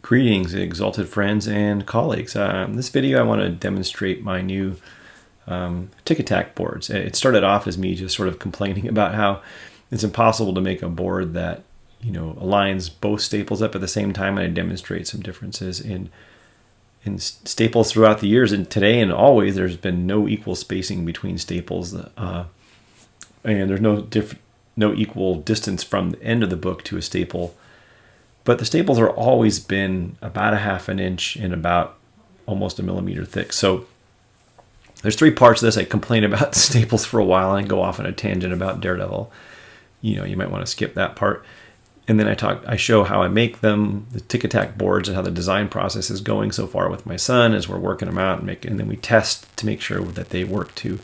Greetings, exalted friends and colleagues. In this video I want to demonstrate my new tick attack boards. It started off as me just sort of complaining about how it's impossible to make a board that aligns both staples up at the same time, and I demonstrate some differences in staples throughout the years. And today and always there's been no equal spacing between staples, and there's no equal distance from the end of the book to a staple. But the staples are always been about 1/2 inch and about almost 1 millimeter thick. So there's 3 parts of this. I complain about staples for a while and I go off on a tangent about Daredevil. You might want to skip that part. And then I show how I make them, the tick attack boards, and how the design process is going so far with my son as we're working them out, and then we test to make sure that they work to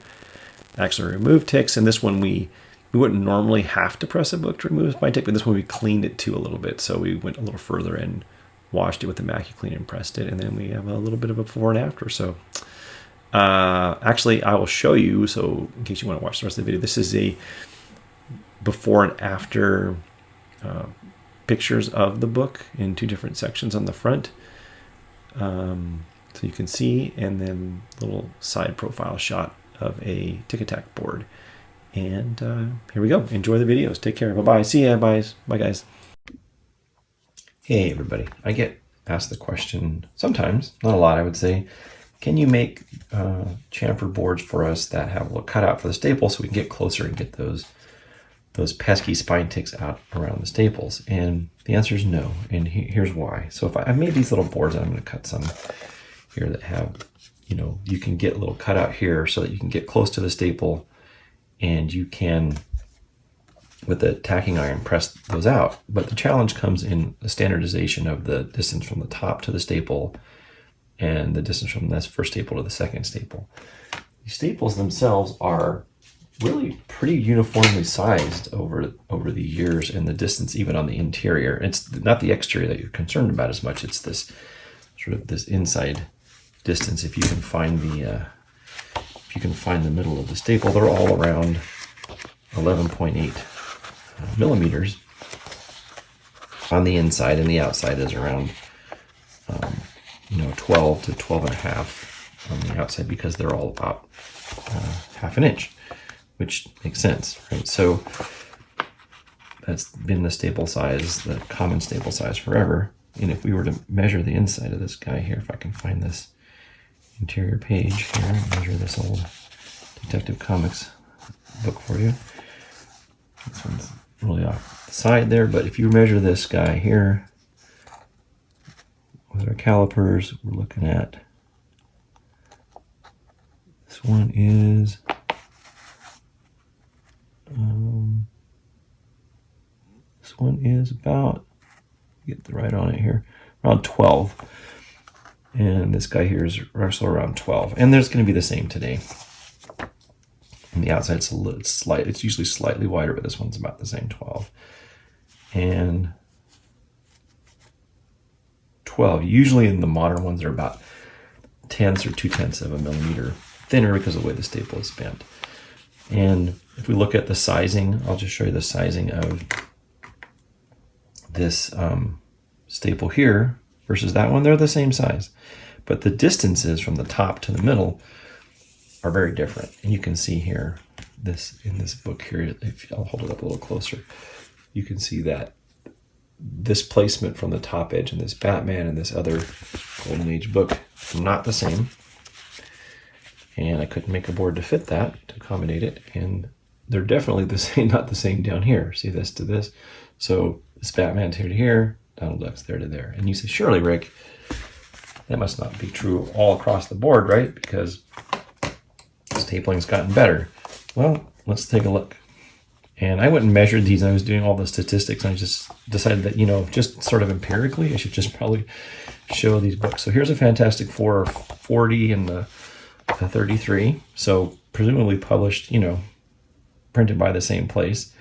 actually remove ticks. And this one we wouldn't normally have to press a book to remove my tick, but this one we cleaned it too a little bit. So we went a little further and washed it with the MacuClean and pressed it, and then we have a little bit of a before and after. So actually I will show you, so in case you want to watch the rest of the video, this is a before and after pictures of the book in 2 different sections on the front. So you can see, and then a little side profile shot of a tick attack board. And here we go. Enjoy the videos. Take care. Bye-bye. See ya. Bye. Bye, guys. Hey, everybody. I get asked the question sometimes, not a lot, I would say, can you make chamfered boards for us that have a little cutout for the staples so we can get closer and get those pesky spine ticks out around the staples? And the answer is no. And here's why. So if I've made these little boards, I'm going to cut some here that have, you can get a little cutout here so that you can get close to the staple, and you can, with the tacking iron, press those out. But the challenge comes in the standardization of the distance from the top to the staple and the distance from this first staple to the second staple. These staples themselves are really pretty uniformly sized over the years, and the distance even on the interior. It's not the exterior that you're concerned about as much. It's this sort of this inside distance. If you can find the middle of the staple, they're all around 11.8 millimeters on the inside, and the outside is around 12 to 12.5 on the outside, because they're all about 1/2 inch, which makes sense, right? So that's been the staple size, the common staple size forever. And if we were to measure the inside of this guy here, if I can find this interior page here, measure this old Detective Comics book for you. This one's really off the side there, but if you measure this guy here with our calipers, we're looking at, this one is about, get the right on it here, around 12. And this guy here is also around 12. And there's going to be the same today. On the outside, it's usually slightly wider, but this one's about the same, 12. And 12. Usually in the modern ones, they're about 1/10 or 2/10 of a millimeter thinner because of the way the staple is bent. And if we look at the sizing, I'll just show you the sizing of this staple here versus that one. They're the same size, but the distances from the top to the middle are very different. And you can see here, in this book here, if I'll hold it up a little closer, you can see that this placement from the top edge and this Batman and this other Golden Age book are not the same. And I couldn't make a board to fit that, to accommodate it. And they're definitely the same, not the same down here. See this to this? So this Batman's here to here, Donald Duck's there to there. And you say, surely, Rick, that must not be true all across the board, right? Because stapling's gotten better. Well, let's take a look. And I went and measured these. I was doing all the statistics, and I just decided that, just sort of empirically, I should just probably show these books. So here's a Fantastic Four 40 and the 33. So presumably published, printed by the same place.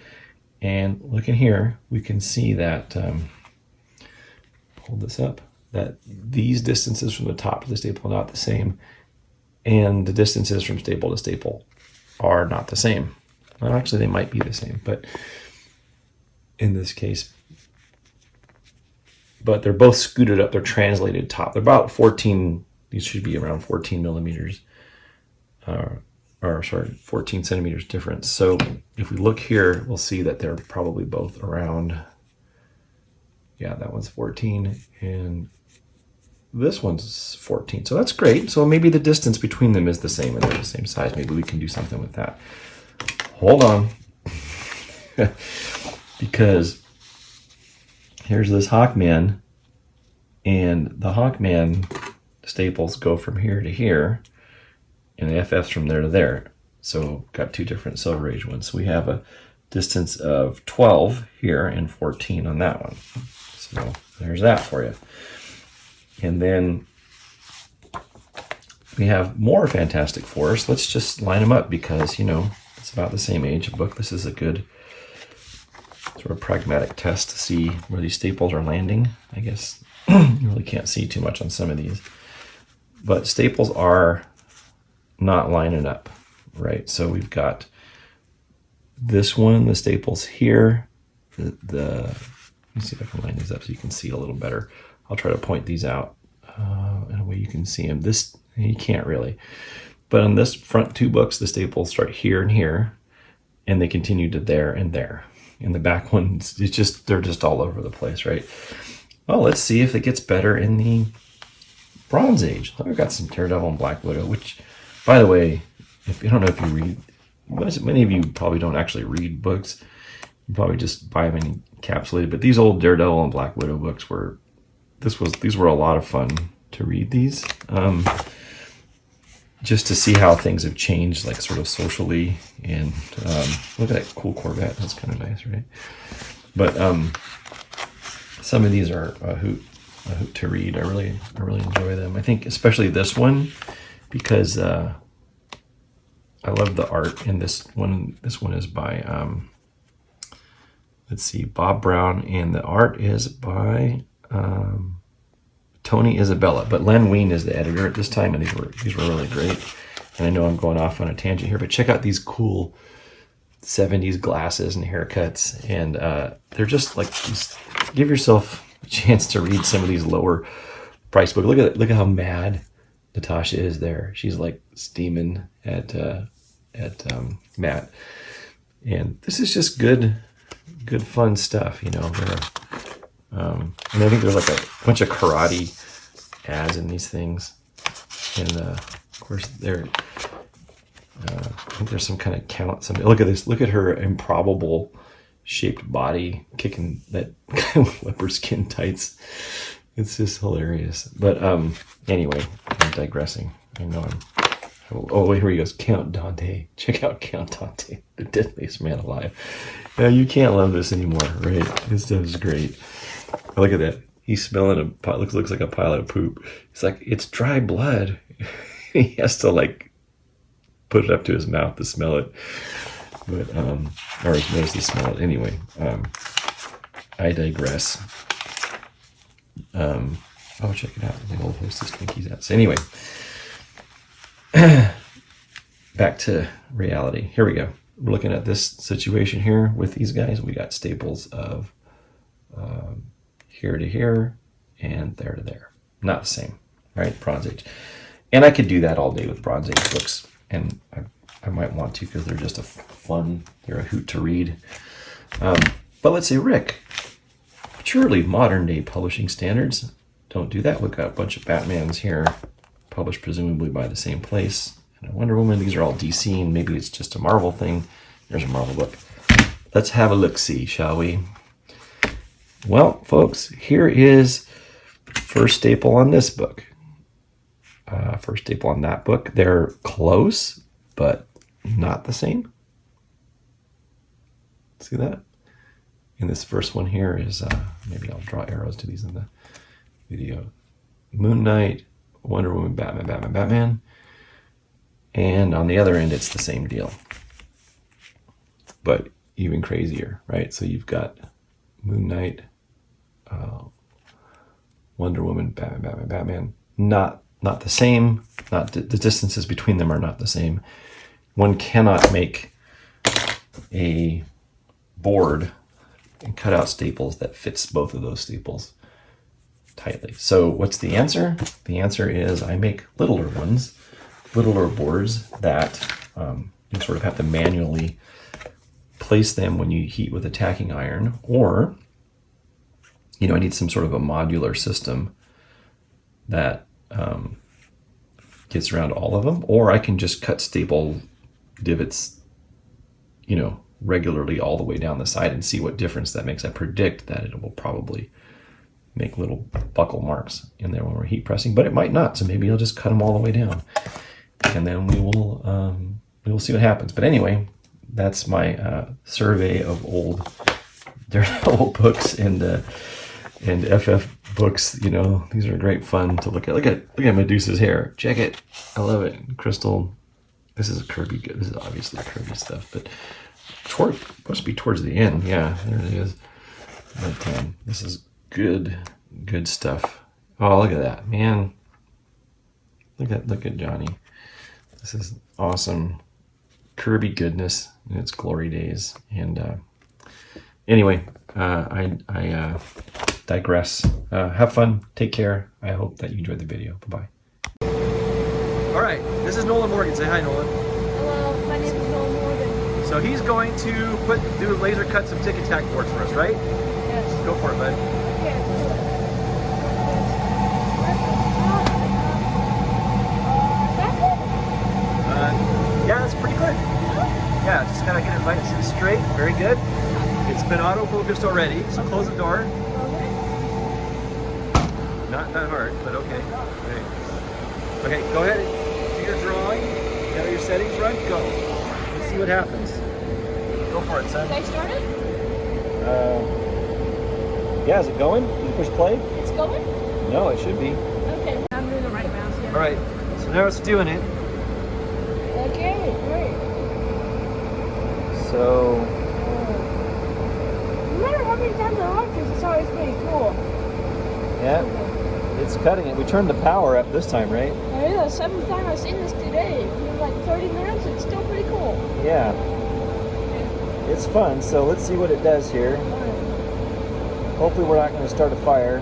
And look in here, we can see that, hold this up, that these distances from the top to the staple are not the same, and the distances from staple to staple are not the same. Well, actually, they might be the same, but in this case, but they're both scooted up. They're translated top. They're about 14. These should be around 14 millimeters, or sorry, 14 centimeters difference. So if we look here, we'll see that they're probably both around. Yeah, that one's 14, and this one's 14. So that's great. So maybe the distance between them is the same, and they're the same size. Maybe we can do something with that. Hold on, because here's this Hawkman, and the Hawkman staples go from here to here, and the FF's from there to there. So got two different Silver Age ones. So we have a distance of 12 here and 14 on that one. So there's that for you. And then we have more Fantastic Fours. Let's just line them up because, you know, it's about the same age book. This is a good sort of pragmatic test to see where these staples are landing. I guess you really can't see too much on some of these. But staples are not lining up, right? So we've got this one, the staples here. Let me see if I can line these up so you can see a little better. I'll try to point these out in a way you can see them. This, you can't really. But on this front two books, the staples start here and here, and they continue to there and there. And the back ones, it's just, they're just all over the place, right? Well, let's see if it gets better in the Bronze Age. I've got some Daredevil and Black Widow, which, by the way, if I don't know if you read, many of you probably don't actually read books. You probably just buy them encapsulated. But these old Daredevil and Black Widow books were, these were a lot of fun to read these. Just to see how things have changed, like sort of socially. And look at that cool Corvette. That's kind of nice, right? But some of these are a hoot to read. I really enjoy them. I think especially this one, because I love the art in this one. This one is by let's see, Bob Brown, and the art is by Tony Isabella. But Len Wein is the editor at this time, and these were really great. And I know I'm going off on a tangent here, but check out these cool 70s glasses and haircuts, and they're just like, give yourself a chance to read some of these lower price books. Look at how mad Natasha is there. She's like steaming at Matt, and this is just good fun stuff, you know. And I think there's like a bunch of karate ads in these things, and of course there. I think there's some kind of count. Look at this. Look at her improbable shaped body kicking that leopard skin tights. It's just hilarious. But anyway, I'm digressing. I know oh wait, here he goes. Count Dante. Check out Count Dante, the deadliest man alive. Now you can't love this anymore, right? This stuff is great. Look at that. He's smelling a pot. Looks like a pile of poop. It's like, it's dry blood. He has to like put it up to his mouth to smell it, but or his nose to smell it. Anyway, I digress. Oh, check it out. The old Hostess Twinkies out. So anyway, back to reality. Here we go. We're looking at this situation here with these guys. We got staples of here to here and there to there. Not the same, right? Bronze Age. And I could do that all day with Bronze Age books, and I might want to because they're just they're a hoot to read. But let's say, Rick, surely modern day publishing standards don't do that. We've got a bunch of Batmans here, published presumably by the same place. And a Wonder Woman, these are all DC, and maybe it's just a Marvel thing. There's a Marvel book. Let's have a look-see, shall we? Well, folks, here is first staple on this book. First staple on that book. They're close, but not the same. See that? And this first one here is, maybe I'll draw arrows to these in the video. Moon Knight, Wonder Woman, Batman, Batman, Batman. And on the other end, it's the same deal, but even crazier, right? So you've got Moon Knight, Wonder Woman, Batman, Batman, Batman. Not the same. The distances between them are not the same. One cannot make a board and cut out staples that fits both of those staples. tightly. So what's the answer? The answer is I make littler ones, littler boards that you sort of have to manually place them when you heat with a tacking iron, or I need some sort of a modular system that gets around all of them, or I can just cut staple divots, regularly all the way down the side and see what difference that makes. I predict that it will probably make little buckle marks in there when we're heat pressing, but it might not. So maybe you'll just cut them all the way down, and then we will see what happens. But anyway, that's my survey of old daredevil books and FF books. These are great fun to look at. Look at Medusa's hair. Check it. I love it. Crystal. This is a Kirby. This is obviously Kirby stuff, but supposed to be towards the end. Yeah, there it is. But this is good stuff. Oh, look at that, man. Look at Johnny. This is awesome Kirby goodness in its glory days. And anyway, I digress. Have fun. Take care. I hope that you enjoyed the video. Bye-bye. All right, this is Nolan Morgan. Say hi, Nolan. Hello, my name is Nolan Morgan. So he's going to do laser cut some tic tac boards for us, right? Yes. Go for it, bud. Yeah, that's pretty good. Yeah, just gotta get it right and straight. Very good. It's been auto-focused already, so close the door. Not that hard, but okay. Okay, go ahead. Do your drawing. Got your settings right? Go. Let's see what happens. Go for it, son. Did I start it? Yeah, is it going? Can you push play? It's going? No, it should be. Okay. I'm doing the right mouse here. All right, so now it's doing it. Okay, great. So... no matter how many times I watch this, it's always pretty cool. yeah, it's cutting it. We turned the power up this time, right? I know, the 7th time I've seen this today. In like 30 minutes, it's still pretty cool. Yeah. It's fun, so let's see what it does here. Hopefully we're not going to start a fire.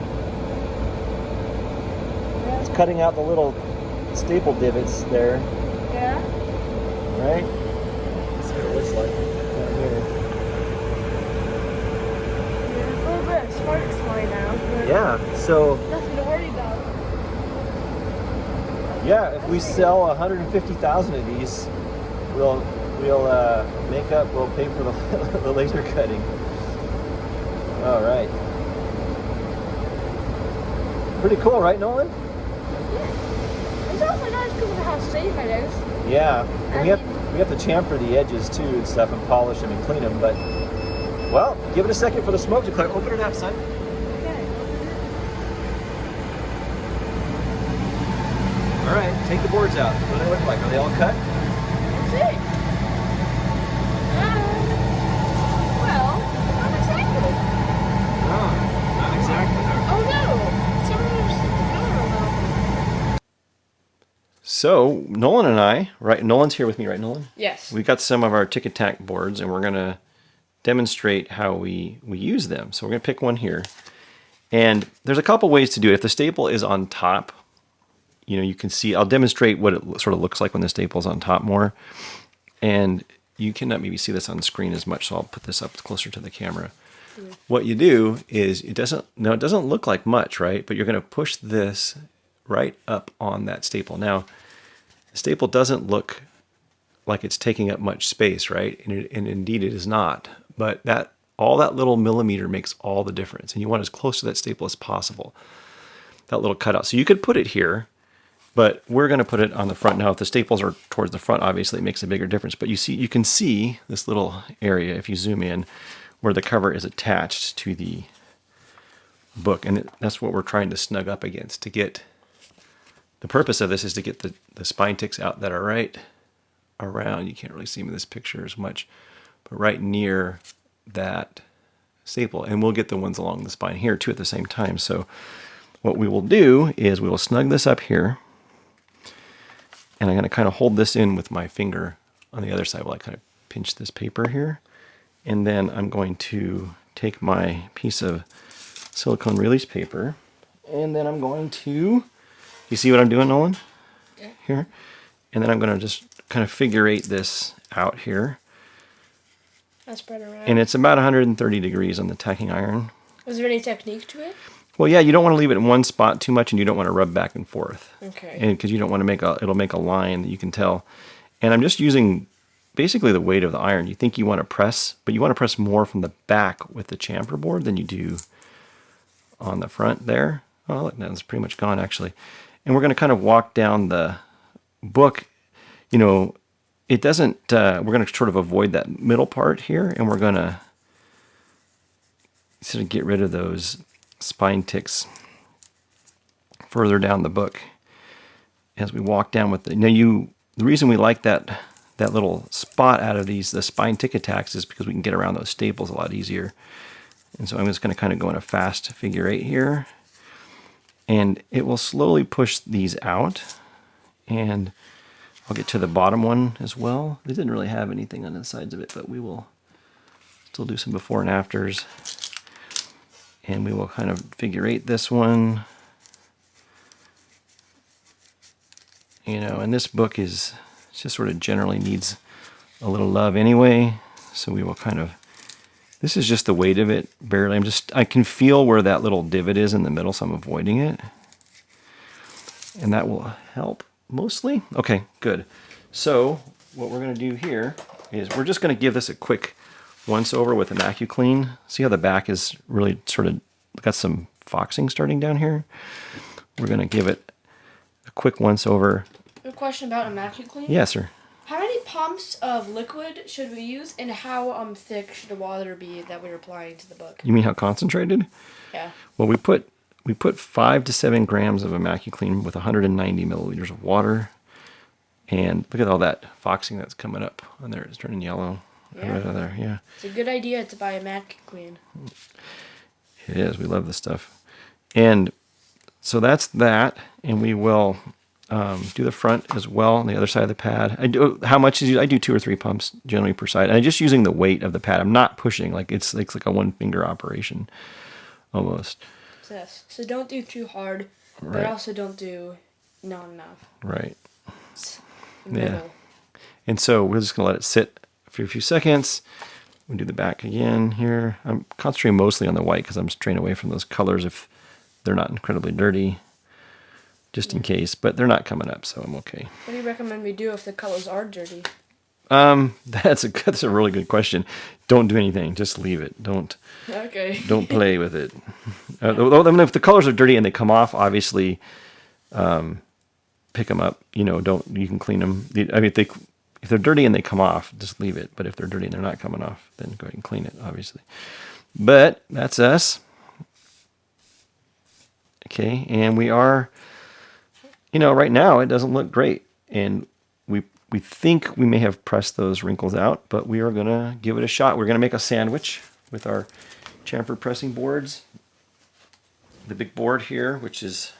Yeah. It's cutting out the little staple divots there. Yeah. Right? Let's see what it looks like down here. There's a little bit of sparks flying now. Yeah, so... nothing to worry about. yeah, if we sell 150,000 of these, we'll pay for the laser cutting. All right. Pretty cool, right, Nolan? Yeah. It's also nice because of how safe it is. Yeah. And we have to chamfer the edges too and stuff and polish them and clean them, but well, give it a second for the smoke to clear. Open it up, son. Okay. All right, take the boards out. What do they look like? Are they all cut? Let's see. Well, not exactly. No, not exactly. Oh no! Somebody's the color though. So Nolan and I, right? Nolan's here with me, right, Nolan? Yes. We got some of our tic tac boards, and we're gonna demonstrate how we use them. So we're gonna pick one here, and there's a couple ways to do it. If the staple is on top, you can see. I'll demonstrate what it sort of looks like when the staple is on top more, and you cannot maybe see this on the screen as much, so I'll put this up closer to the camera. Yeah. What you do is it doesn't look like much, right? But you're going to push this right up on that staple. Now, the staple doesn't look like it's taking up much space, right? And indeed it is not. But all that little millimeter makes all the difference. And you want as close to that staple as possible, that little cutout. So you could put it here, but we're going to put it on the front. Now, if the staples are towards the front, obviously it makes a bigger difference. But you can see this little area, if you zoom in, where the cover is attached to the book. And that's what we're trying to snug up against to get... the purpose of this is to get the spine ticks out that are right around, you can't really see them in this picture as much, but right near that staple. And we'll get the ones along the spine here too at the same time. So what we will do is we will snug this up here. And I'm going to kind of hold this in with my finger on the other side while I kind of pinch this paper here. And then I'm going to take my piece of silicone release paper And then I'm going to, you see what I'm doing, Nolan? Yeah. Here. And then I'm going to just kind of figure eight this out here. That's spread around. And it's about 130 degrees on the tacking iron. Was there any technique to it? Well, yeah, you don't want to leave it in one spot too much, and you don't want to rub back and forth. Okay. And because you don't want to make it'll make a line that you can tell. And I'm just using basically the weight of the iron. You think you want to press, but you want to press more from the back with the chamfer board than you do on the front there. Oh, look, that's pretty much gone actually. And we're going to kind of walk down the book. You know, it doesn't, we're going to sort of avoid that middle part here, and we're going to sort of get rid of those spine ticks further down the book as we walk down with the, the reason we like that little spot out of the spine tick attacks is because we can get around those staples a lot easier. And so I'm just going to kind of go in a fast figure eight here, and it will slowly push these out, and I'll get to the bottom one as well. It didn't really have anything on the sides of it, but we will still do some before and afters. And we will kind of figure eight this one. You know, and this book is just sort of generally needs a little love anyway. So we will kind of, this is just the weight of it, barely. I can feel where that little divot is in the middle, so I'm avoiding it. And that will help mostly. Okay, good. So what we're going to do here is we're just going to give this a quick once over with a MacuClean. See how the back is really sort of got some foxing starting down here? We're going to give it a quick once over. A question about a MacuClean? Yes, sir. How many pumps of liquid should we use, and how thick should the water be that we're applying to the book? You mean how concentrated? Yeah. Well, we put 5 to 7 grams of a MacuClean with 190 milliliters of water. And look at all that foxing that's coming up on there. It's turning yellow. Yeah. Right there. Yeah. It's a good idea to buy a MacuClean. It is. We love this stuff. And so that's that. And we will do the front as well on the other side of the pad. I do 2 or 3 pumps generally per side. And I'm just using the weight of the pad. I'm not pushing. Like it's like a one finger operation almost. Yes. So don't do too hard, Right. but also don't do not enough. Right. Middle. Yeah. And so we're just going to let it sit for a few seconds. We'll do the back again here. I'm concentrating mostly on the white because I'm straying away from those colors if they're not incredibly dirty, just in case. But they're not coming up, so I'm okay. What do you recommend we do if the colors are dirty? That's a really good question. Don't do anything. Just leave it. Don't play with it. If the colors are dirty and they come off, obviously, pick them up. You can clean them. I mean, if they're dirty and they come off, just leave it. But if they're dirty and they're not coming off, then go ahead and clean it, obviously. But that's us. Okay, and we are, right now it doesn't look great. And we think we may have pressed those wrinkles out, but we are going to give it a shot. We're going to make a sandwich with our chamfered pressing boards. The big board here, which is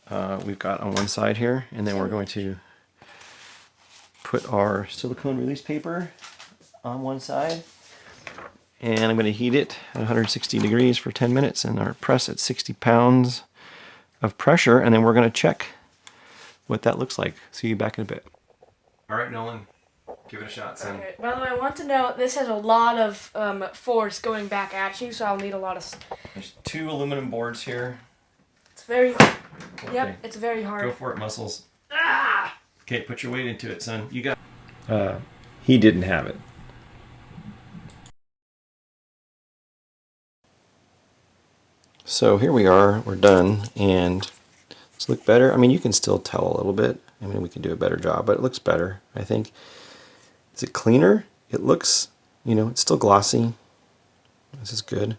we've got on one side here, and then we're going to put our silicone release paper on one side, and I'm going to heat it at 160 degrees for 10 minutes and our press at 60 pounds of pressure, and then we're going to check what that looks like. See you back in a bit. All right, Nolan, give it a shot, son. Okay. By the way, I want to know, this has a lot of force going back at you, so I'll need a lot of... There's 2 aluminum boards here. It's very... Okay. Yep, it's very hard. Go for it, muscles. Ah! Okay, put your weight into it, son. You got... He didn't have it. So here we are. We're done. And does it look better? I mean, you can still tell a little bit. I mean, we can do a better job, but it looks better, I think. Is it cleaner? It looks, it's still glossy. This is good.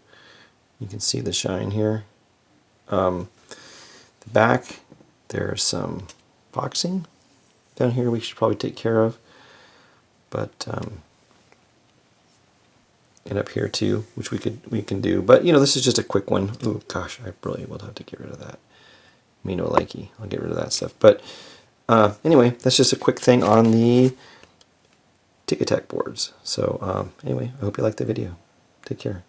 You can see the shine here. The back, there's some foxing down here we should probably take care of. But, and up here too, which we can do. But, this is just a quick one. Oh, gosh, I really will have to get rid of that. Me no likey. I'll get rid of that stuff. But anyway, that's just a quick thing on the tick attack boards. So anyway, I hope you liked the video. Take care.